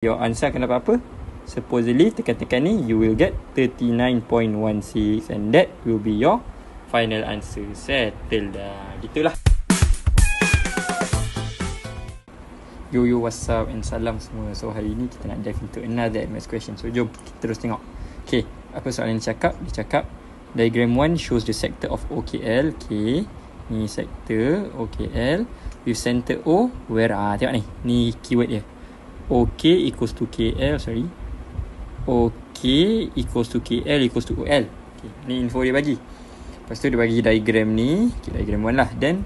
Your answer akan dapat apa? Supposedly tekan-tekan ni you will get 39.16 and that will be your final answer. Settle dah. Gitulah. Yo, what's up and salam semua. So hari ni kita nak dive into another advanced question. So jom kita terus tengok. Okay, apa soalan dia cakap? Dia cakap diagram 1 shows the sector of OKL. Okay, ni sector OKL with center O where tengok ni keyword dia. OK equals to KL, sorry. OK equals to KL equals to OL. Okay, ni info dia bagi. Lepas tu dia bagi diagram ni. Okay, diagram 1 lah. Dan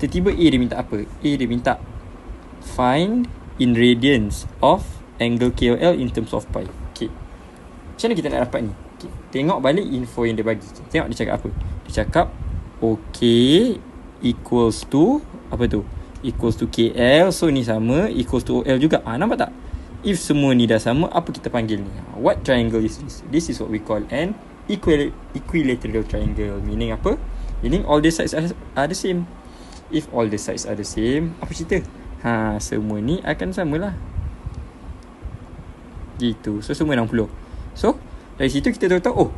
tiba-tiba A dia minta apa? A dia minta find in radians of angle KOL in terms of pi. Okay, macam mana kita nak dapat ni? Okay, tengok balik info yang dia bagi. Tengok dia cakap apa. Dia cakap OK equals to apa tu? Equals to KL. So ni sama. Equals to OL juga. Nampak tak? If semua ni dah sama, apa kita panggil ni? What triangle is this? This is what we call an equilateral triangle. Meaning apa? Meaning all the sides are the same. If all the sides are the same, apa cerita? Semua ni akan samalah. Gitu. So semua 60. So dari situ kita tahu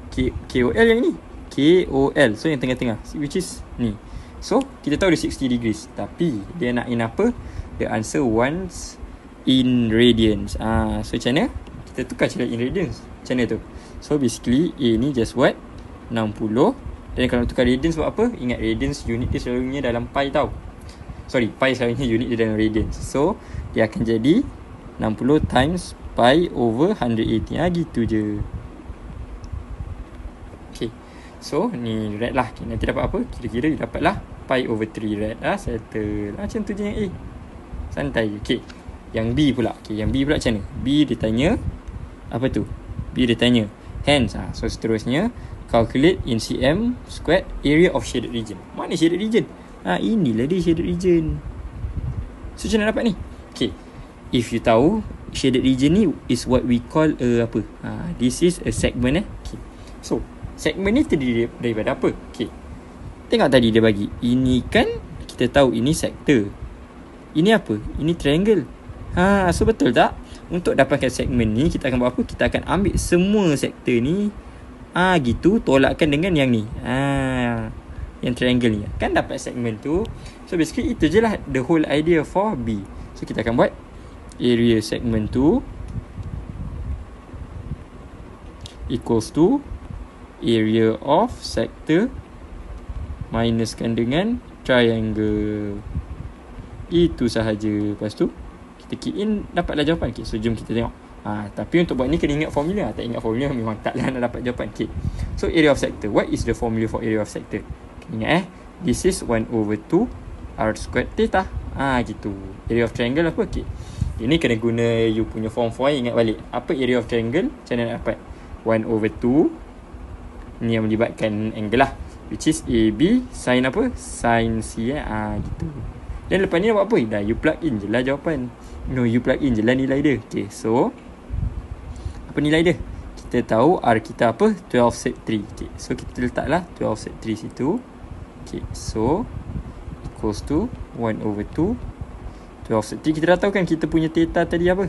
KOL yang ni. KOL. So yang tengah-tengah, which is ni. So kita tahu dia 60 degrees. Tapi dia nak in apa? The answer wants in radians. So macam mana? Kita tukar cara in radians. Macam mana tu? So basically A ni just what? 60. Dan kalau tukar radians buat apa? Ingat radians unit dia selalunya dalam pi tau. Sorry, pi selalunya unit dia dalam radians. So dia akan jadi 60 times pi over 180. Gitu je. Okay, so ni rad lah. Okay, nanti dapat apa? Kira-kira dia dapat lah pi over 3 rad. Settle. Macam tu je yang A. Santai. Okay, yang B pula. Okay, yang B pula macam mana? B dia tanya apa tu? B dia tanya hence. So seterusnya calculate in cm squared area of shaded region. Mana shaded region? Inilah dia shaded region. So macam mana dapat ni? Okay, if you tahu shaded region ni is what we call apa? This is a segment Okay, so segment ni terdiri daripada apa? Okay, tengok tadi dia bagi. Ini kan kita tahu ini sektor. Ini apa? Ini triangle. So betul tak? Untuk dapatkan segmen ni kita akan buat apa? Kita akan ambil semua sektor ni. Gitu, tolakkan dengan yang ni. Yang triangle ni. Kan dapat segmen tu. So basically itu je lah the whole idea for B. So kita akan buat area segment tu equals to area of sector minuskan dengan triangle. Itu sahaja. Lepas tu kita key in, dapatlah jawapan. Okay, so jom kita tengok. Tapi untuk buat ni kena ingat formula. Tak ingat formula memang taklah nak dapat jawapan. Okay, so area of sector. What is the formula for area of sector? Kena ingat this is 1 over 2 r squared theta. Gitu. Area of triangle apa? Okay, ini kena guna you punya form 4. Ingat balik apa area of triangle. Macam mana nak dapat 1 over 2 ni yang melibatkan angle lah, which is AB sin apa? Sin C. Gitu. Dan lepas ni nak buat apa? Dah you plug in je lah jawapan. You plug in je lah nilai dia. Okay, so apa nilai dia? Kita tahu R kita apa? 12 set 3. Okay, so kita letaklah 12 set 3 situ. Okay, so equals to 1 over 2 12 set 3. Kita dah tahu kan kita punya theta tadi apa?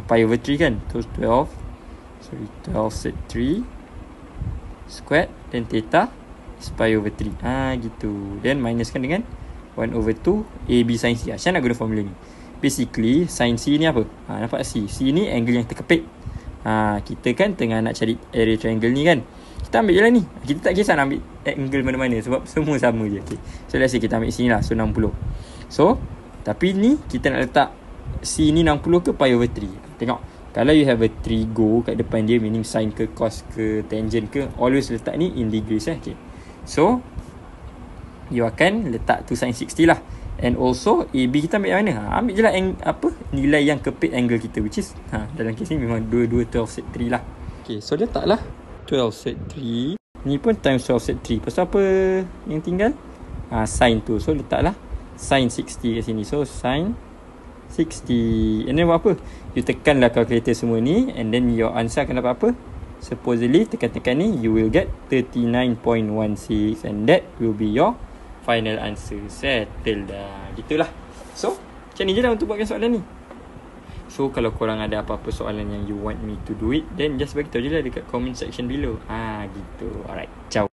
Pi over 3 kan? So 12 set 3 squared dan theta is pi over 3. Gitu. Then minuskan dengan 1 over 2 AB sin C. Macam nak guna formula ni? Basically sin C ni apa? Nampak C. C ni angle yang terkepit. Kita kan tengah nak cari area triangle ni kan. Kita ambil je lah ni. Kita tak kisah nak ambil angle mana-mana sebab semua sama je. Okay, so let's say kita ambil sini lah. So 60. So tapi ni kita nak letak C ni 60 ke pi over 3. Tengok, kalau you have a trigo kat depan dia, meaning sin ke cos ke tangent ke, always letak ni in degrees. Okay, so you akan letak tu sin 60 lah. And also AB kita ambil yang mana? Ambil je lah nilai yang kepit angle kita, which is dalam kes ni memang 12 set 3 lah. Okay, so letaklah 12 set 3. Ni pun times 12 set 3. Lepas tu apa yang tinggal? Sin tu. So letaklah sin 60 kat sini. So sin 60. And then buat apa? You tekanlah calculator semua ni, and then your answer akan dapat apa? Supposedly tekan-tekan ni you will get 39.16 and that will be your final answer. Settle dah. Gitulah. So macam ni je lah untuk buatkan soalan ni. So kalau korang ada apa-apa soalan yang you want me to do it, then just bagi tahu je lah dekat comment section below. Gitu. Alright, ciao.